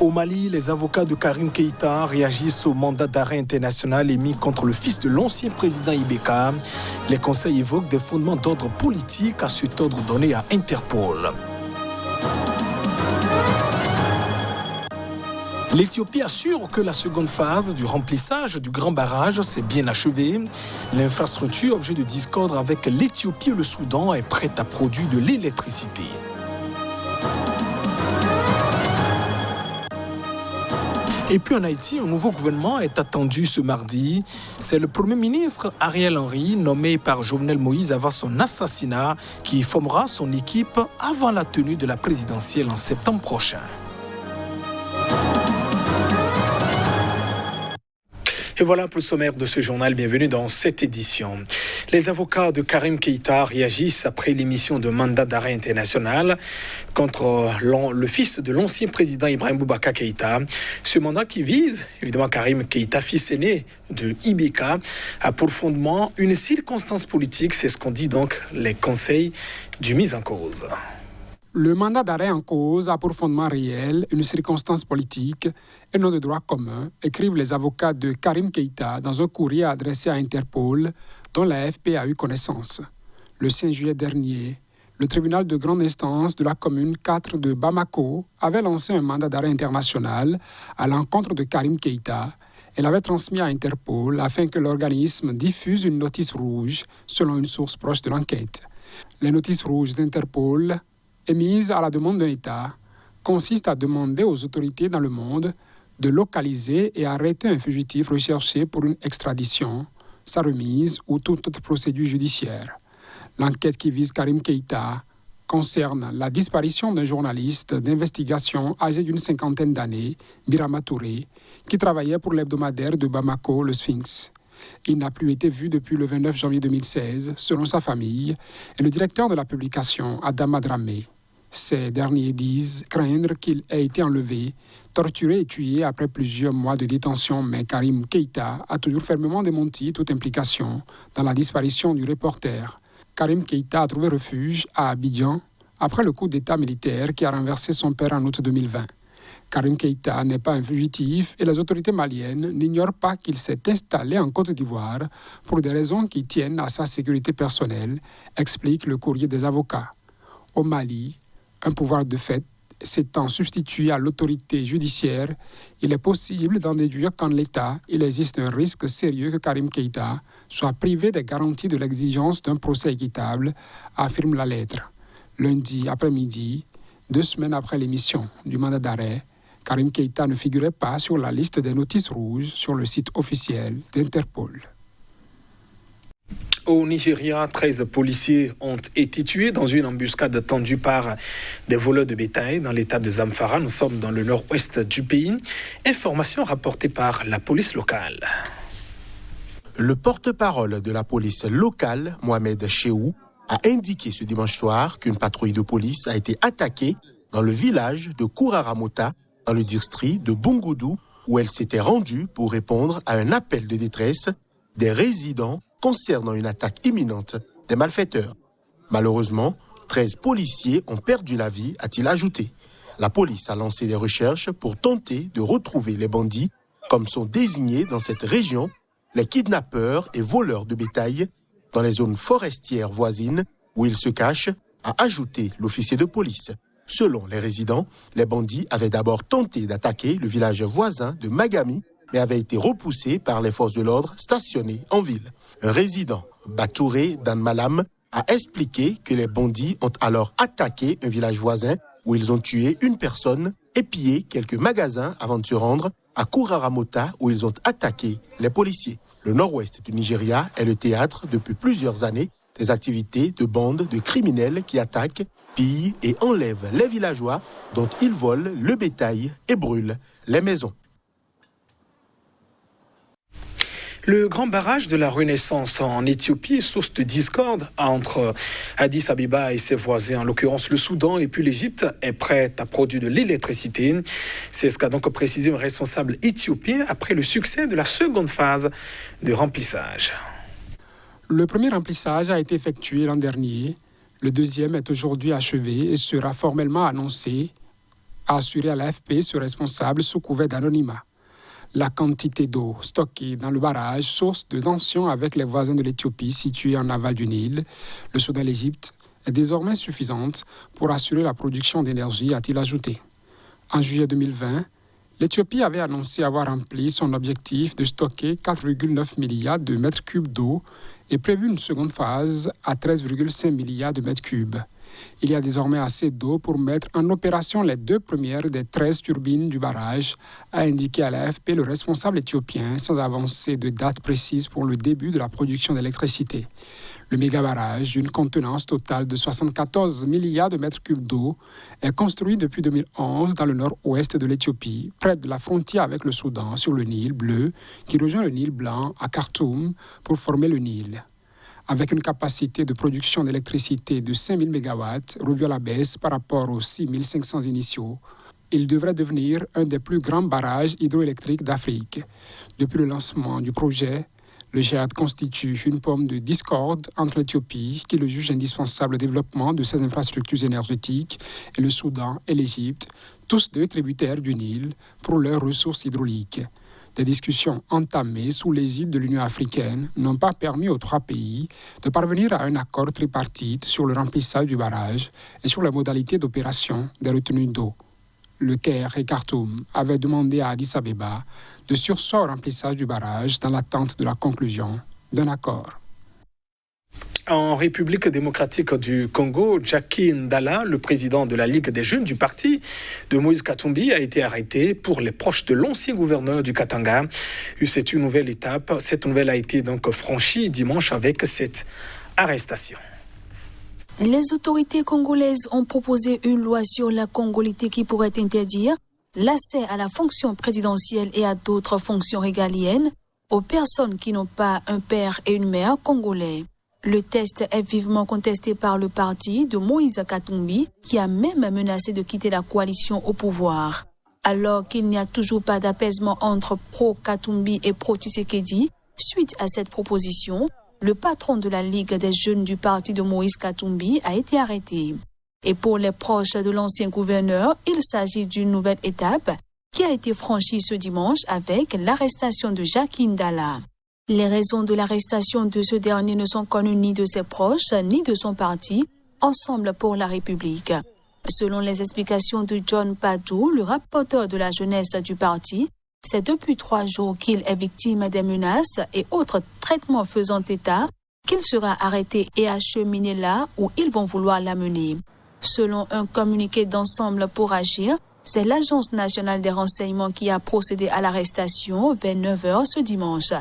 Au Mali, les avocats de Karim Keïta réagissent au mandat d'arrêt international émis contre le fils de l'ancien président Ibeka. Les conseils évoquent des fondements d'ordre politique à cet ordre donné à Interpol. L'Éthiopie assure que la seconde phase du remplissage du grand barrage s'est bien achevée. L'infrastructure, objet de discorde avec l'Éthiopie et le Soudan, est prête à produire de l'électricité. Et puis en Haïti, un nouveau gouvernement est attendu ce mardi. C'est le Premier ministre Ariel Henry, nommé par Jovenel Moïse avant son assassinat, qui formera son équipe avant la tenue de la présidentielle en septembre prochain. Et voilà pour le sommaire de ce journal. Bienvenue dans cette édition. Les avocats de Karim Keïta réagissent après l'émission de mandat d'arrêt international contre le fils de l'ancien président Ibrahim Boubacar Keïta. Ce mandat qui vise, évidemment, Karim Keïta, fils aîné de Ibeka, a pour fondement une circonstance politique. C'est ce qu'ont dit donc les conseils du mis en cause. Le mandat d'arrêt en cause a pour fondement réel une circonstance politique et non de droit commun, écrivent les avocats de Karim Keïta dans un courrier adressé à Interpol dont l'AFP a eu connaissance. Le 5 juillet dernier, le tribunal de grande instance de la commune 4 de Bamako avait lancé un mandat d'arrêt international à l'encontre de Karim Keïta et l'avait transmis à Interpol afin que l'organisme diffuse une notice rouge selon une source proche de l'enquête. Les notices rouges d'Interpol émise à la demande d'un État, consiste à demander aux autorités dans le monde de localiser et arrêter un fugitif recherché pour une extradition, sa remise ou toute autre procédure judiciaire. L'enquête qui vise Karim Keïta concerne la disparition d'un journaliste d'investigation âgé d'une cinquantaine d'années, Birama Touré, qui travaillait pour l'hebdomadaire de Bamako, le Sphinx. Il n'a plus été vu depuis le 29 janvier 2016, selon sa famille, et le directeur de la publication, Adama Dramé. Ces derniers disent craindre qu'il ait été enlevé, torturé et tué après plusieurs mois de détention, mais Karim Keïta a toujours fermement démenti toute implication dans la disparition du reporter. Karim Keïta a trouvé refuge à Abidjan après le coup d'État militaire qui a renversé son père en août 2020. Karim Keïta n'est pas un fugitif et les autorités maliennes n'ignorent pas qu'il s'est installé en Côte d'Ivoire pour des raisons qui tiennent à sa sécurité personnelle, explique le courrier des avocats. Au Mali, un pouvoir de fait s'étant substitué à l'autorité judiciaire, il est possible d'en déduire qu'en l'État, il existe un risque sérieux que Karim Keïta soit privé des garanties de l'exigence d'un procès équitable, affirme la lettre. Lundi après-midi, 2 semaines après l'émission du mandat d'arrêt, Karim Keïta ne figurait pas sur la liste des notices rouges sur le site officiel d'Interpol. Au Nigeria, 13 policiers ont été tués dans une embuscade tendue par des voleurs de bétail dans l'état de Zamfara. Nous sommes dans le nord-ouest du pays. Information rapportée par la police locale. Le porte-parole de la police locale, Mohamed Cheou, a indiqué ce dimanche soir qu'une patrouille de police a été attaquée dans le village de Kouraramota, dans le district de Bungudu, où elle s'était rendue pour répondre à un appel de détresse des résidents concernant une attaque imminente des malfaiteurs. Malheureusement, 13 policiers ont perdu la vie, a-t-il ajouté. La police a lancé des recherches pour tenter de retrouver les bandits, comme sont désignés dans cette région les kidnappeurs et voleurs de bétail dans les zones forestières voisines où ils se cachent, a ajouté l'officier de police. Selon les résidents, les bandits avaient d'abord tenté d'attaquer le village voisin de Magami, mais avaient été repoussés par les forces de l'ordre stationnées en ville. Un résident, Batouré Danmalam, a expliqué que les bandits ont alors attaqué un village voisin où ils ont tué une personne et pillé quelques magasins avant de se rendre à Kouraramota où ils ont attaqué les policiers. Le nord-ouest du Nigeria est le théâtre depuis plusieurs années des activités de bandes de criminels qui attaquent, pillent et enlèvent les villageois dont ils volent le bétail et brûlent les maisons. Le grand barrage de la Renaissance en Éthiopie est source de discorde entre Addis Abeba et ses voisins, en l'occurrence le Soudan, et puis l'Égypte est prête à produire de l'électricité. C'est ce qu'a donc précisé un responsable éthiopien après le succès de la seconde phase de remplissage. Le premier remplissage a été effectué l'an dernier. Le deuxième est aujourd'hui achevé et sera formellement annoncé a assuré à l'AFP ce responsable sous couvert d'anonymat. La quantité d'eau stockée dans le barrage, source de tensions avec les voisins de l'Éthiopie situés en aval du Nil, le Soudan et l'Égypte, est désormais suffisante pour assurer la production d'énergie, a-t-il ajouté. En juillet 2020, l'Éthiopie avait annoncé avoir rempli son objectif de stocker 4,9 milliards de mètres cubes d'eau et prévu une seconde phase à 13,5 milliards de mètres cubes. Il y a désormais assez d'eau pour mettre en opération les 2 premières des 13 turbines du barrage, a indiqué à l'AFP le responsable éthiopien sans avancer de date précise pour le début de la production d'électricité. Le méga-barrage, d'une contenance totale de 74 milliards de mètres cubes d'eau, est construit depuis 2011 dans le nord-ouest de l'Éthiopie, près de la frontière avec le Soudan, sur le Nil bleu, qui rejoint le Nil blanc à Khartoum pour former le Nil. Avec une capacité de production d'électricité de 5000 MW, revue à la baisse par rapport aux 6500 initiaux, il devrait devenir un des plus grands barrages hydroélectriques d'Afrique. Depuis le lancement du projet, le GEAD constitue une pomme de discorde entre l'Éthiopie, qui le juge indispensable au développement de ses infrastructures énergétiques, et le Soudan et l'Égypte, tous deux tributaires du Nil, pour leurs ressources hydrauliques. Des discussions entamées sous l'égide de l'Union africaine n'ont pas permis aux 3 pays de parvenir à un accord tripartite sur le remplissage du barrage et sur les modalités d'opération des retenues d'eau. Le Caire et Khartoum avaient demandé à Addis Abeba de surseoir au remplissage du barrage dans l'attente de la conclusion d'un accord. En République démocratique du Congo, Jacky Ndala, le président de la Ligue des jeunes du parti de Moïse Katumbi, a été arrêté pour les proches de l'ancien gouverneur du Katanga. C'est une nouvelle étape. Cette nouvelle a été donc franchie dimanche avec cette arrestation. Les autorités congolaises ont proposé une loi sur la congolité qui pourrait interdire l'accès à la fonction présidentielle et à d'autres fonctions régaliennes aux personnes qui n'ont pas un père et une mère congolais. Le test est vivement contesté par le parti de Moïse Katumbi, qui a même menacé de quitter la coalition au pouvoir. Alors qu'il n'y a toujours pas d'apaisement entre pro-Katumbi et pro-Tshisekedi, suite à cette proposition, le patron de la Ligue des jeunes du parti de Moïse Katumbi a été arrêté. Et pour les proches de l'ancien gouverneur, il s'agit d'une nouvelle étape qui a été franchie ce dimanche avec l'arrestation de Jacky Ndala. Les raisons de l'arrestation de ce dernier ne sont connues ni de ses proches ni de son parti, Ensemble pour la République. Selon les explications de John Padou, le rapporteur de la jeunesse du parti, c'est depuis 3 jours qu'il est victime des menaces et autres traitements faisant état qu'il sera arrêté et acheminé là où ils vont vouloir l'amener. Selon un communiqué d'Ensemble pour agir, c'est l'Agence nationale des renseignements qui a procédé à l'arrestation vers 9h ce dimanche.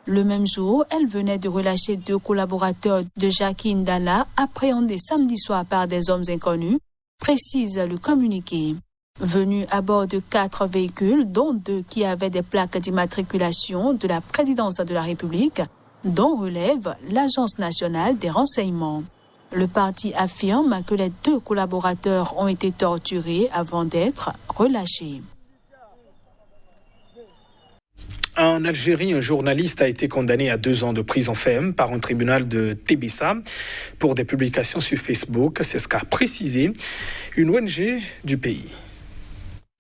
Le même jour, elle venait de relâcher 2 collaborateurs de Jacky Ndala appréhendés samedi soir par des hommes inconnus, précise le communiqué. Venus à bord de 4 véhicules, dont 2 qui avaient des plaques d'immatriculation de la présidence de la République, dont relève l'Agence nationale des renseignements. Le parti affirme que les 2 collaborateurs ont été torturés avant d'être relâchés. En Algérie, un journaliste a été condamné à 2 ans de prison ferme par un tribunal de Tébessa pour des publications sur Facebook. C'est ce qu'a précisé une ONG du pays.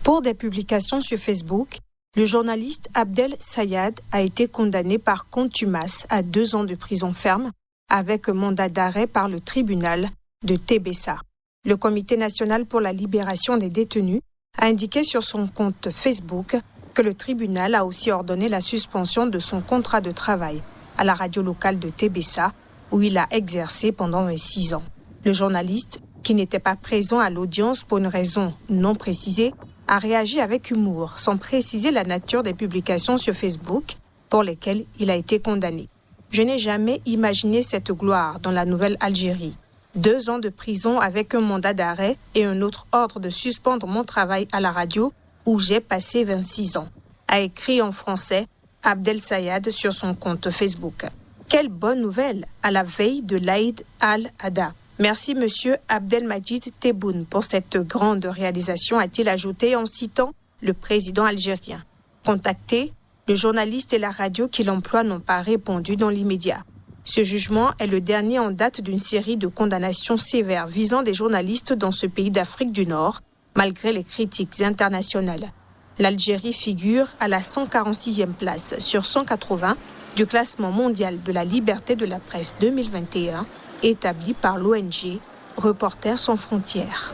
Pour des publications sur Facebook, le journaliste Abdel Sayad a été condamné par contumace à 2 ans de prison ferme avec mandat d'arrêt par le tribunal de Tébessa. Le Comité national pour la libération des détenus a indiqué sur son compte Facebook que le tribunal a aussi ordonné la suspension de son contrat de travail à la radio locale de Tébessa, où il a exercé pendant 26 ans. Le journaliste, qui n'était pas présent à l'audience pour une raison non précisée, a réagi avec humour, sans préciser la nature des publications sur Facebook pour lesquelles il a été condamné. Je n'ai jamais imaginé cette gloire dans la nouvelle Algérie. 2 ans de prison avec un mandat d'arrêt et un autre ordre de suspendre mon travail à la radio où j'ai passé 26 ans, a écrit en français Abdel Sayad sur son compte Facebook. Quelle bonne nouvelle à la veille de l'Aïd al-Adha. Merci Monsieur Abdelmajid Tebboune pour cette grande réalisation, a-t-il ajouté en citant le président algérien. Contacté, le journaliste et la radio qui l'emploie n'ont pas répondu dans l'immédiat. Ce jugement est le dernier en date d'une série de condamnations sévères visant des journalistes dans ce pays d'Afrique du Nord, malgré les critiques internationales. L'Algérie figure à la 146e place sur 180 du classement mondial de la liberté de la presse 2021, établi par l'ONG Reporters sans frontières.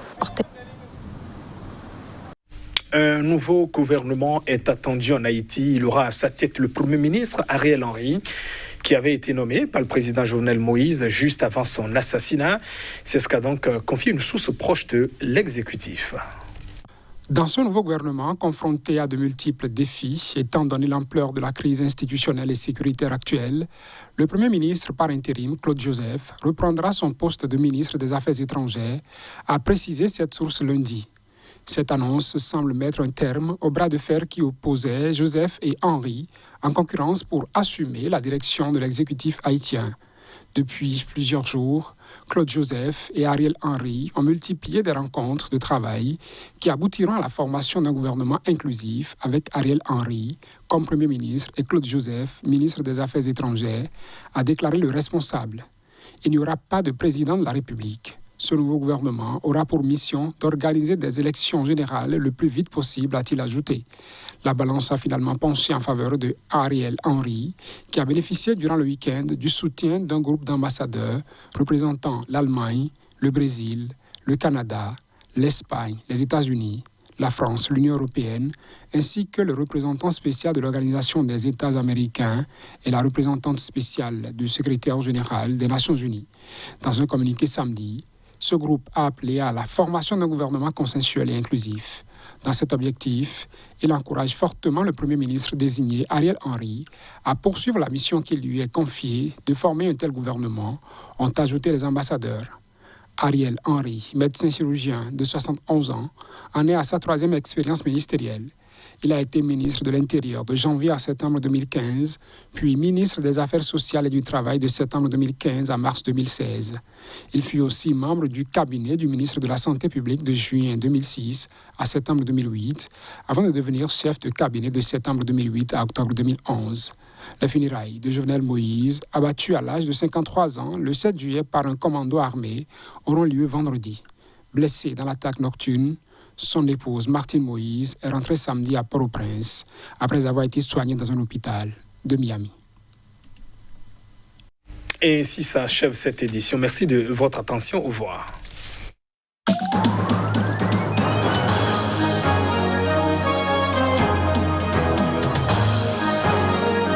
Un nouveau gouvernement est attendu en Haïti. Il aura à sa tête le Premier ministre Ariel Henry, qui avait été nommé par le président Jovenel Moïse juste avant son assassinat. C'est ce qu'a donc confié une source proche de l'exécutif. Dans ce nouveau gouvernement, confronté à de multiples défis, étant donné l'ampleur de la crise institutionnelle et sécuritaire actuelle, le Premier ministre par intérim, Claude Joseph, reprendra son poste de ministre des Affaires étrangères, a précisé cette source lundi. Cette annonce semble mettre un terme au bras de fer qui opposait Joseph et Henry en concurrence pour assumer la direction de l'exécutif haïtien. Depuis plusieurs jours, Claude Joseph et Ariel Henry ont multiplié des rencontres de travail qui aboutiront à la formation d'un gouvernement inclusif avec Ariel Henry comme Premier ministre et Claude Joseph, ministre des Affaires étrangères, a déclaré le responsable. Il n'y aura pas de président de la République. Ce nouveau gouvernement aura pour mission d'organiser des élections générales le plus vite possible, a-t-il ajouté. La balance a finalement penché en faveur de Ariel Henry, qui a bénéficié durant le week-end du soutien d'un groupe d'ambassadeurs représentant l'Allemagne, le Brésil, le Canada, l'Espagne, les États-Unis, la France, l'Union européenne, ainsi que le représentant spécial de l'Organisation des États américains et la représentante spéciale du secrétaire général des Nations unies. Dans un communiqué samedi, ce groupe a appelé à la formation d'un gouvernement consensuel et inclusif. Dans cet objectif, il encourage fortement le Premier ministre désigné Ariel Henry à poursuivre la mission qui lui est confiée de former un tel gouvernement, ont ajouté les ambassadeurs. Ariel Henry, médecin chirurgien de 71 ans, en est à sa 3e expérience ministérielle. Il a été ministre de l'Intérieur de janvier à septembre 2015, puis ministre des Affaires sociales et du Travail de septembre 2015 à mars 2016. Il fut aussi membre du cabinet du ministre de la Santé publique de juin 2006 à septembre 2008, avant de devenir chef de cabinet de septembre 2008 à octobre 2011. Les funérailles de Jovenel Moïse, abattu à l'âge de 53 ans le 7 juillet par un commando armé, auront lieu vendredi. Blessé dans l'attaque nocturne, son épouse Martine Moïse est rentrée samedi à Port-au-Prince après avoir été soignée dans un hôpital de Miami. Et ainsi s'achève cette édition. Merci de votre attention. Au revoir.